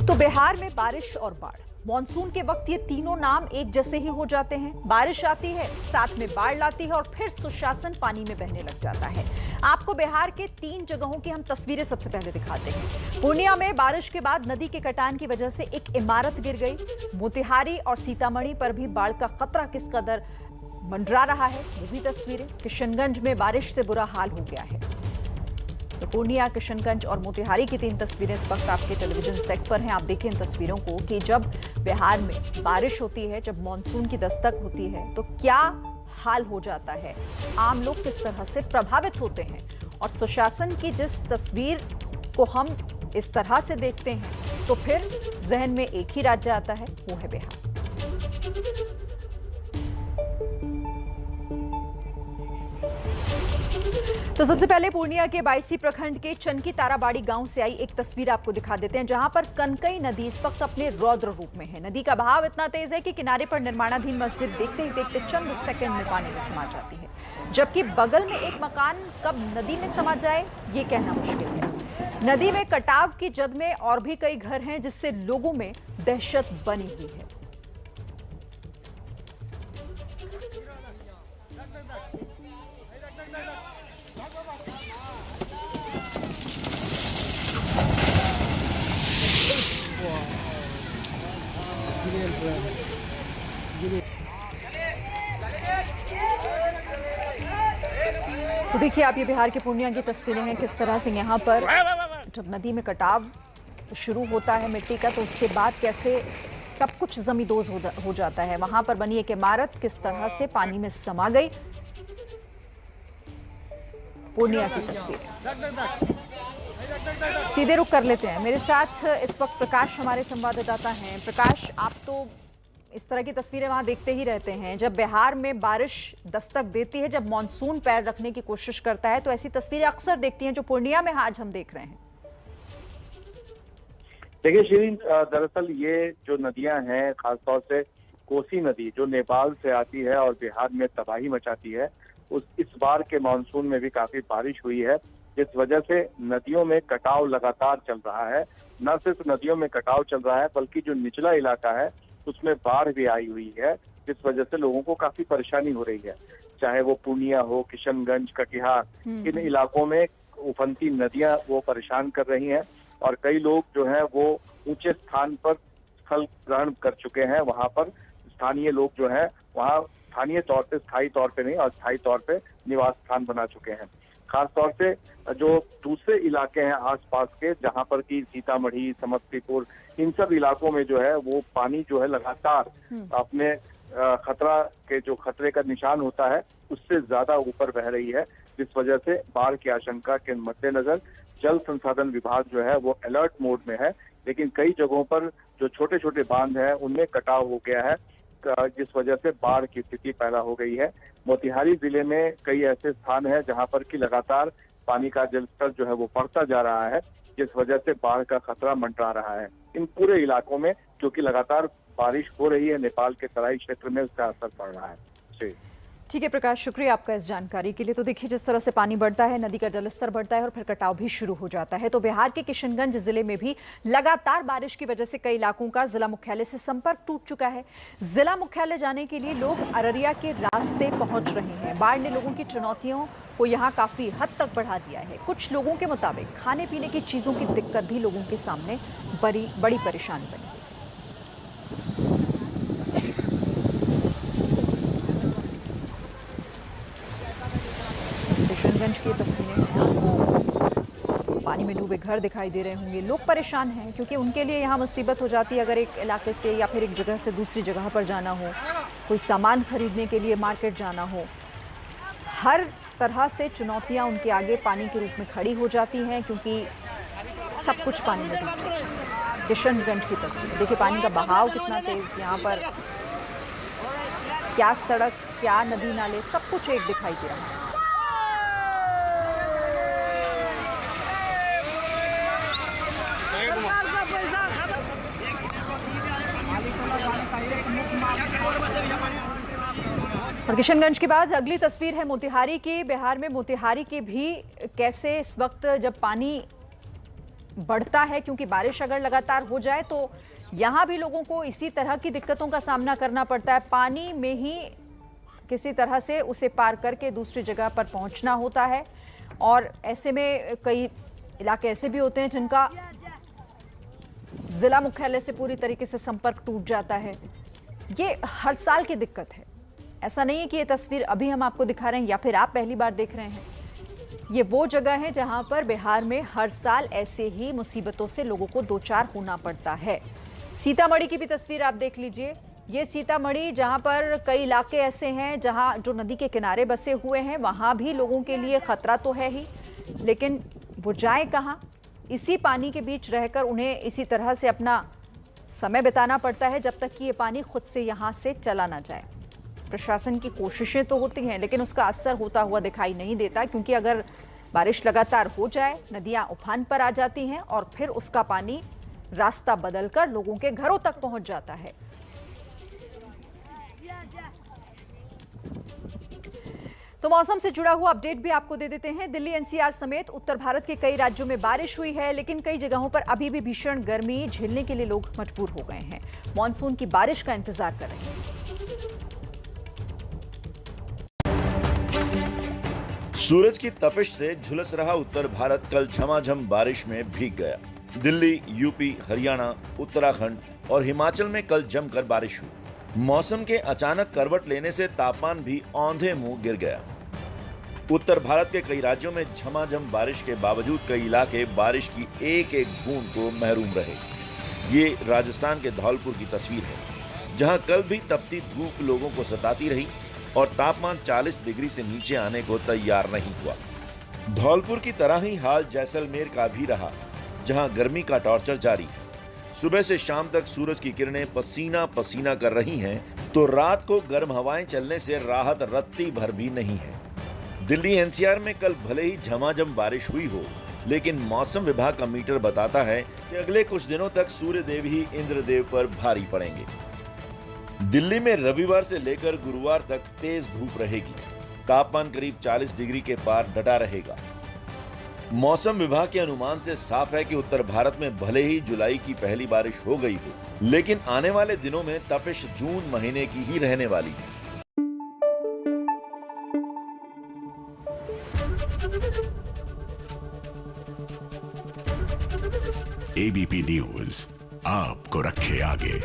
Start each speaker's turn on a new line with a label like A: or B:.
A: तो बिहार में बारिश और बाढ़, मॉनसून के वक्त ये तीनों नाम एक जैसे ही हो जाते हैं। बारिश आती है, साथ में बाढ़ लाती है और फिर सुशासन पानी में बहने लग जाता है। आपको बिहार के 3 जगहों की हम तस्वीरें सबसे पहले दिखाते हैं। पूर्णिया में बारिश के बाद नदी के कटान की वजह से एक इमारत गिर गई। मोतिहारी और सीतामढ़ी पर भी बाढ़ का खतरा किस कदर मंडरा रहा है, वो भी तस्वीरें। किशनगंज में बारिश से बुरा हाल हो गया है। तो पूर्णिया, किशनगंज और मोतिहारी की 3 तस्वीरें इस वक्त आपके टेलीविजन सेट पर हैं। आप देखें इन तस्वीरों को कि जब बिहार में बारिश होती है, जब मानसून की दस्तक होती है, तो क्या हाल हो जाता है, आम लोग किस तरह से प्रभावित होते हैं। और सुशासन की जिस तस्वीर को हम इस तरह से देखते हैं तो फिर जहन में एक ही राज्य आता है, वो है बिहार। तो सबसे पहले पूर्णिया के बायसी प्रखंड के चनकी ताराबाड़ी गांव से आई एक तस्वीर आपको दिखा देते हैं, जहां पर कनकई नदी इस वक्त अपने रौद्र रूप में है। नदी का बहाव इतना तेज है कि किनारे पर निर्माणाधीन मस्जिद देखते ही देखते चंद सेकंड में पानी में समा जाती है, जबकि बगल में एक मकान कब नदी में समा जाए ये कहना मुश्किल है। नदी में कटाव की जद में और भी कई घर हैं, जिससे लोगों में दहशत बनी हुई है। तो देखिए आप, ये बिहार के पूर्णिया की तस्वीरें हैं। किस तरह से यहाँ पर जब नदी में कटाव शुरू होता है मिट्टी का, तो उसके बाद कैसे सब कुछ जमींदोज हो जाता है। वहां पर बनी एक इमारत किस तरह से पानी में समा गई। पूर्णिया की तस्वीर सीधे रुक कर लेते हैं। मेरे साथ इस वक्त प्रकाश हमारे संवाददाता हैं। प्रकाश, आप तो इस तरह की तस्वीरें वहां देखते ही रहते हैं। जब बिहार में बारिश दस्तक देती है, जब मॉनसून पैर रखने की कोशिश करता है, तो ऐसी तस्वीरें अक्सर देखती हैं जो पूर्णिया में आज हम देख रहे हैं।
B: देखिए शिरीन, दरअसल ये जो नदियां हैं, खासतौर से कोसी नदी जो नेपाल से आती है और बिहार में तबाही मचाती है, इस बार के मानसून में भी काफी बारिश हुई है, जिस वजह से नदियों में कटाव लगातार चल रहा है। न सिर्फ नदियों में कटाव चल रहा है, बल्कि जो निचला इलाका है उसमें बाढ़ भी आई हुई है, जिस वजह से लोगों को काफी परेशानी हो रही है। चाहे वो पूर्णिया हो, किशनगंज, कटिहार, इन इलाकों में उफनती नदियां वो परेशान कर रही हैं और कई लोग जो हैं वो ऊंचे स्थान पर स्थल ग्रहण कर चुके हैं। वहां पर स्थानीय लोग जो हैं वहां स्थानीय तौर पे, स्थायी तौर पे नहीं, अस्थायी तौर पे निवास स्थान बना चुके हैं। खासतौर से जो दूसरे इलाके हैं आसपास के, जहां पर कि सीतामढ़ी, समस्तीपुर, इन सब इलाकों में जो है वो पानी जो है लगातार अपने खतरे का निशान होता है उससे ज्यादा ऊपर बह रही है, जिस वजह से बाढ़ की आशंका के मद्देनजर जल संसाधन विभाग जो है वो अलर्ट मोड में है। लेकिन कई जगहों पर जो छोटे छोटे बांध हैं उनमें कटाव हो गया है, जिस वजह से बाढ़ की स्थिति पैदा हो गई है। मोतिहारी जिले में कई ऐसे स्थान हैं जहां पर कि लगातार पानी का जलस्तर जो है वो बढ़ता जा रहा है, जिस वजह से बाढ़ का खतरा मंडरा रहा है। इन पूरे इलाकों में क्योंकि लगातार बारिश हो रही है, नेपाल के तराई क्षेत्र में उसका असर पड़ रहा है। जी
A: ठीक है प्रकाश, शुक्रिया आपका इस जानकारी के लिए। तो देखिए जिस तरह से पानी बढ़ता है, नदी का जलस्तर बढ़ता है और फिर कटाव भी शुरू हो जाता है। तो बिहार के किशनगंज जिले में भी लगातार बारिश की वजह से कई इलाकों का जिला मुख्यालय से संपर्क टूट चुका है। जिला मुख्यालय जाने के लिए लोग अररिया के रास्ते पहुंच रहे हैं। बाढ़ ने लोगों की चुनौतियों को यहाँ काफी हद तक बढ़ा दिया है। कुछ लोगों के मुताबिक खाने पीने की चीजों की दिक्कत भी लोगों के सामने बड़ी परेशानी बनी। किशनगंज की तस्वीरें, पानी में डूबे घर दिखाई दे रहे होंगे। लोग परेशान हैं क्योंकि उनके लिए यहाँ मुसीबत हो जाती है अगर एक इलाके से या फिर एक जगह से दूसरी जगह पर जाना हो, कोई सामान खरीदने के लिए मार्केट जाना हो। हर तरह से चुनौतियाँ उनके आगे पानी के रूप में खड़ी हो जाती हैं, क्योंकि सब कुछ पानी में डूब जाता है। किशनगंज की तस्वीर देखिए, पानी का बहाव कितना तेज यहाँ पर, क्या सड़क, क्या नदी नाले, सब कुछ एक दिखाई दे रहा है। और किशनगंज के बाद अगली तस्वीर है मोतिहारी की। बिहार में मोतिहारी की भी कैसे इस वक्त जब पानी बढ़ता है, क्योंकि बारिश अगर लगातार हो जाए तो यहाँ भी लोगों को इसी तरह की दिक्कतों का सामना करना पड़ता है। पानी में ही किसी तरह से उसे पार करके दूसरी जगह पर पहुंचना होता है, और ऐसे में कई इलाके ऐसे भी होते हैं जिनका जिला मुख्यालय से पूरी तरीके से संपर्क टूट जाता है। ये हर साल की दिक्कत है, ऐसा नहीं है कि ये तस्वीर अभी हम आपको दिखा रहे हैं या फिर आप पहली बार देख रहे हैं। ये वो जगह है जहां पर बिहार में हर साल ऐसे ही मुसीबतों से लोगों को दो चार होना पड़ता है। सीतामढ़ी की भी तस्वीर आप देख लीजिए। ये सीतामढ़ी, जहां पर कई इलाके ऐसे हैं जहां जो नदी के किनारे बसे हुए हैं, वहां भी लोगों के लिए खतरा तो है ही, लेकिन वो जाए कहां? इसी पानी के बीच रहकर उन्हें इसी तरह से अपना समय बिताना पड़ता है जब तक कि ये पानी खुद से यहां से चला ना जाए। प्रशासन की कोशिशें तो होती हैं, लेकिन उसका असर होता हुआ दिखाई नहीं देता, क्योंकि अगर बारिश लगातार हो जाए, नदियां उफान पर आ जाती हैं और फिर उसका पानी रास्ता बदलकर लोगों के घरों तक पहुंच जाता है। तो मौसम से जुड़ा हुआ अपडेट भी आपको दे देते हैं। दिल्ली एनसीआर समेत उत्तर भारत के कई राज्यों में बारिश हुई है, लेकिन कई जगहों पर अभी भी भीषण गर्मी झेलने के लिए लोग मजबूर हो गए हैं। मॉनसून की बारिश का इंतजार कर रहे हैं।
C: सूरज की तपिश से झुलस रहा उत्तर भारत कल झमाझम बारिश में भीग गया। दिल्ली, यूपी, हरियाणा, उत्तराखंड और हिमाचल में कल जमकर बारिश हुई। मौसम के अचानक करवट लेने से तापमान भी औंधे मुंह गिर गया। उत्तर भारत के कई राज्यों में झमाझम बारिश के बावजूद कई इलाके बारिश की एक एक बूंद को महरूम रहे। ये राजस्थान के धौलपुर की तस्वीर है, जहां कल भी तपती धूप लोगों को सताती रही और तापमान 40 डिग्री से नीचे आने को तैयार नहीं हुआ। धौलपुर की तरह ही हाल जैसलमेर का भी रहा, जहां गर्मी का टॉर्चर जारी है। सुबह से शाम तक सूरज की किरणें पसीना पसीना कर रही हैं, तो रात को गर्म हवाएं चलने से राहत रत्ती भर भी नहीं है। दिल्ली एनसीआर में कल भले ही झमाझम बारिश हुई हो, लेकिन मौसम विभाग का मीटर बताता है कि अगले कुछ दिनों तक सूर्यदेव ही इंद्रदेव पर भारी पड़ेंगे। दिल्ली में रविवार से लेकर गुरुवार तक तेज धूप रहेगी। तापमान करीब 40 डिग्री के पार डटा रहेगा। मौसम विभाग के अनुमान से साफ है कि उत्तर भारत में भले ही जुलाई की पहली बारिश हो गई हो, लेकिन आने वाले दिनों में तपिश जून महीने की ही रहने वाली है।
D: एबीपी न्यूज आपको रखे आगे।